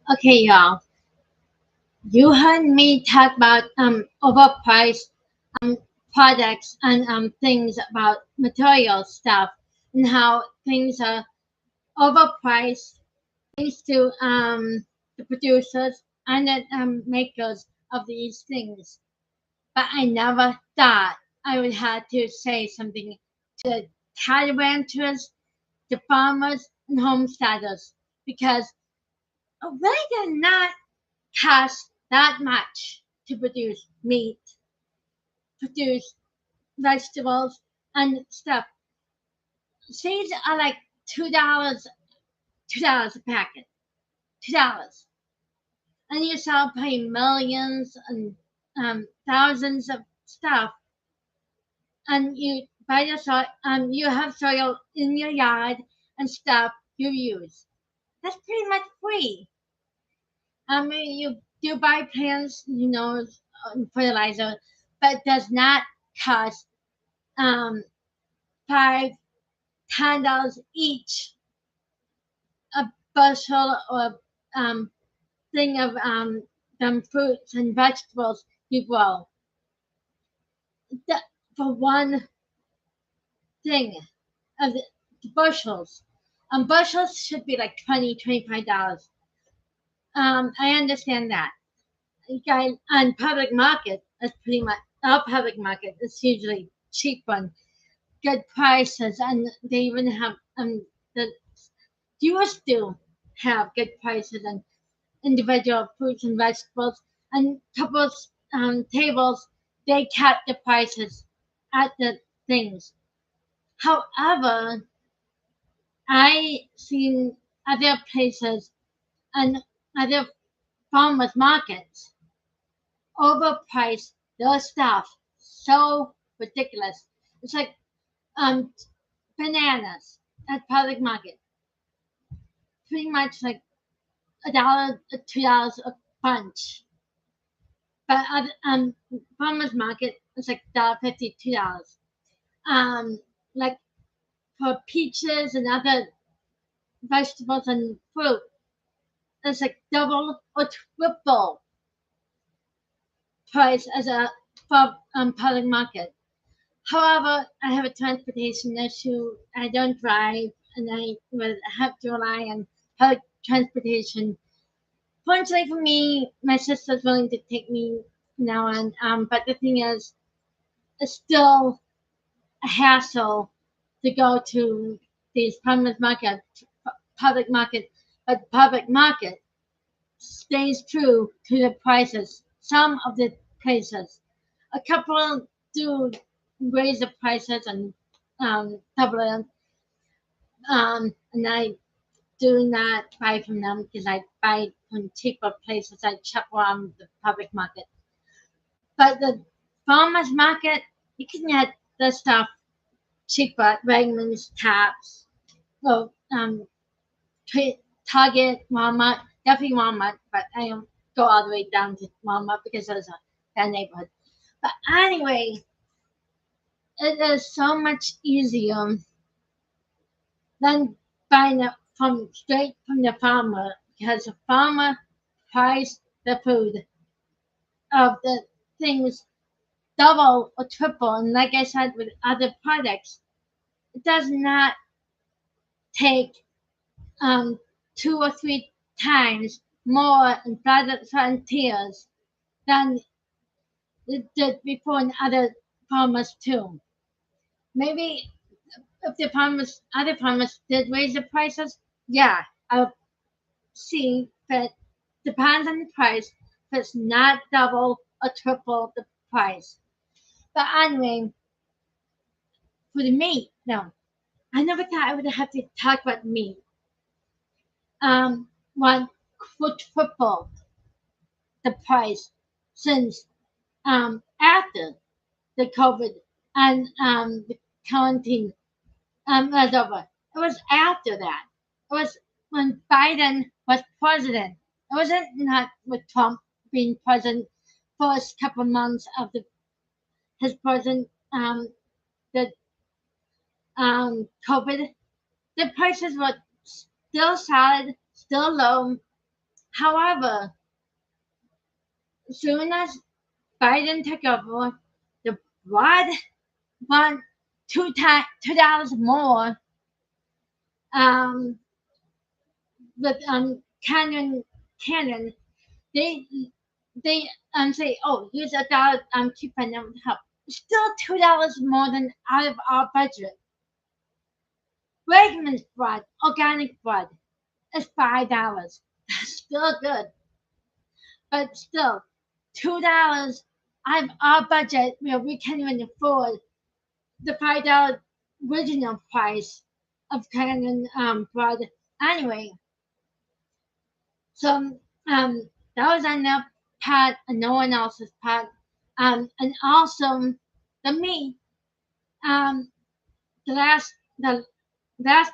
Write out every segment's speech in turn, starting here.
Okay, y'all. You heard me talk about overpriced um products and things about material stuff and how things are overpriced thanks to the producers and the makers of these things. But I never thought I would have to say something to the cattle ranchers, the farmers, and homesteaders because they did not cost that much to produce meat, produce vegetables, and stuff. Seeds are like $2 a packet, $2, and you sell pay millions and thousands of stuff, and you buy your soil, you have soil in your yard and stuff you use. That's pretty much free. You do buy plants, fertilizer, but it does not cost um, five, $10 each a bushel or thing of them fruits and vegetables you grow. The, for one thing of the bushels. Bushels should be like $25. I understand that. You guys on public market, that's pretty much our public market. It's usually cheap one, good prices, and they even have the used to have good prices and individual fruits and vegetables. And couples tables, they kept the prices at the things. However, I seen other places and other farmers markets overprice their stuff so ridiculous. It's like um bananas at public market, pretty much like $1, $2 a bunch. But at farmers market, it's like $1.50, $2. Um, like for peaches and other vegetables and fruit, it's like double or triple price as a for public market. However, I have a transportation issue. I don't drive, and I will have to rely on public transportation. Fortunately for me, my sister's willing to take me now and but the thing is, it's still a hassle to go to these public market, but public market stays true to the prices. Some of the places, a couple do raise the prices and double it. And I do not buy from them because I buy from cheaper places. I shop around the public market. But the farmers market, you can get the stuff cheaper at Wegmans, Tops, well, Target, Walmart, definitely Walmart, but I don't go all the way down to Walmart because there's a bad neighborhood. But anyway, it is so much easier than buying it from straight from the farmer because the farmer priced the food of the things double or triple. And like I said with other products, it does not take um, two or three times more in frontiers than it did before in other farmers too. Maybe if the other farmers did raise the prices, yeah, I'll see, but depends on the price. If it's not double or triple the price. But anyway, for the meat, no, I never thought I would have to talk about meat. One quadruple the price since after the COVID and the quarantine was over. It was after that. It was when Biden was president. It wasn't not with Trump being president first couple months of his president the COVID. The prices were still solid, still low. However, as soon as Biden took over, the bread went $2 more. Um, with Canon, they say, oh, here's $1 coupon on top. Still $2 more than out of our budget. Wegmans bread, organic bread, is $5. That's still good, but still $2 out of our budget where we can't even afford the $5 original price of Canon bread anyway. So that was on their part and no one else's part. And also the meat, um, the last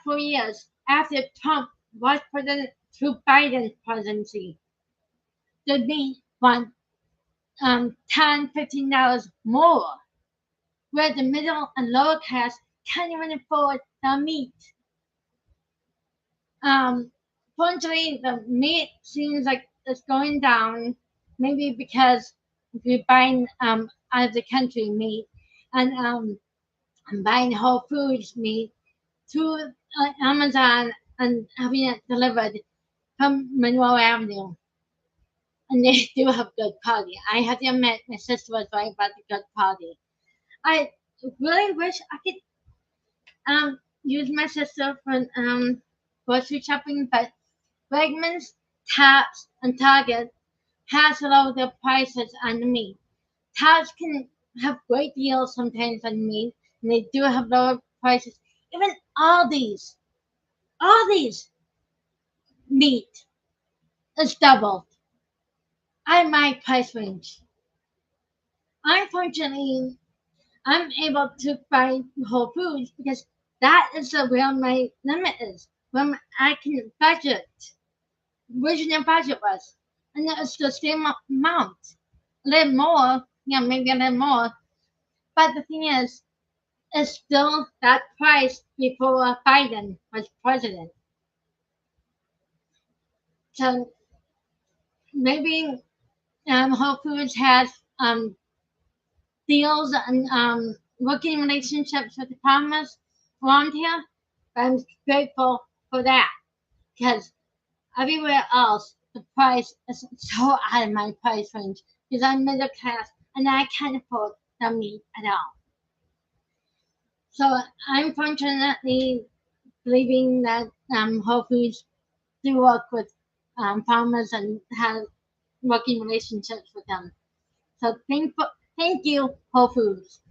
4 years after Trump was president through Biden's presidency, the meat went $10, $15 more, where the middle and lower class can't even afford the meat. Fortunately, the meat seems like it's going down, maybe because we're buying out of the country meat, and I'm buying Whole Foods meat through Amazon and having it delivered from Monroe Avenue. And they do have good quality. I have to admit, my sister was right about the good quality. I really wish I could use my sister for grocery shopping, but Wegmans, Tops, and Target has lowered their prices on the meat. Tops can have great deals sometimes on meat, and they do have lower prices. Even all these meat is doubled at my price range. Unfortunately, I'm able to buy Whole Foods because that is where my limit is, where I can budget. Original budget was, and it's the same amount, a little more, maybe a little more. But the thing is, it's still that price before Biden was president. So maybe Whole Foods has deals and working relationships with the farmers around here. But I'm grateful for that because everywhere else the price is so out of my price range because I'm middle class and I can't afford the meat at all. So I'm fortunately believing that Whole Foods do work with farmers and have working relationships with them. So thank you, Whole Foods.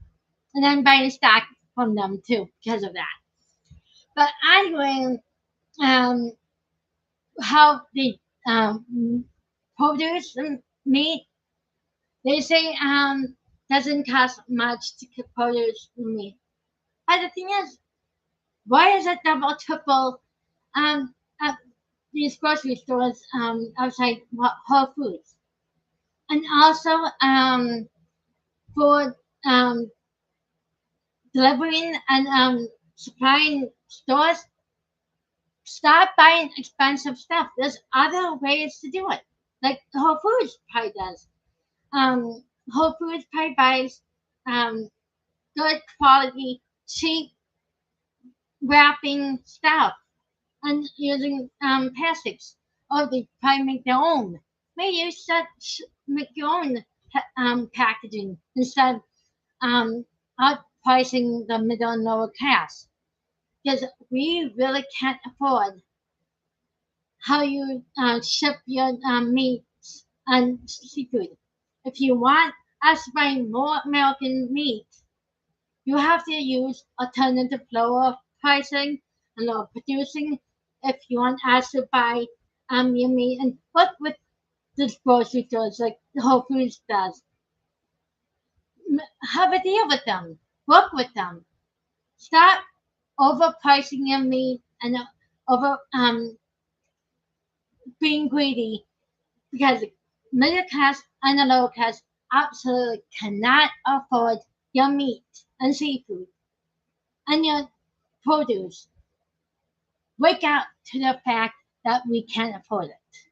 And I'm buying stock from them too because of that. But anyway, um, how the produce meat, they say doesn't cost much to produce meat. But the thing is, why is it double, triple at these grocery stores outside Whole Foods? And also for um, delivering and supplying stores, stop buying expensive stuff. There's other ways to do it, like Whole Foods probably does. Whole Foods probably buys um, good quality, cheap wrapping stuff and using plastics. Or they probably make their own. Maybe you should make your own packaging instead of outpricing the middle and lower class. Because we really can't afford how you ship your meats and seafood. If you want us to buy more American meat, you have to use alternative lower pricing and lower producing if you want us to buy your meat and work with the grocery stores like Whole Foods does. Have a deal with them. Work with them. Stop overpricing your meat and over being greedy because middle class and the lower class absolutely cannot afford your meat and seafood and your produce. Wake up to the fact that we can't afford it.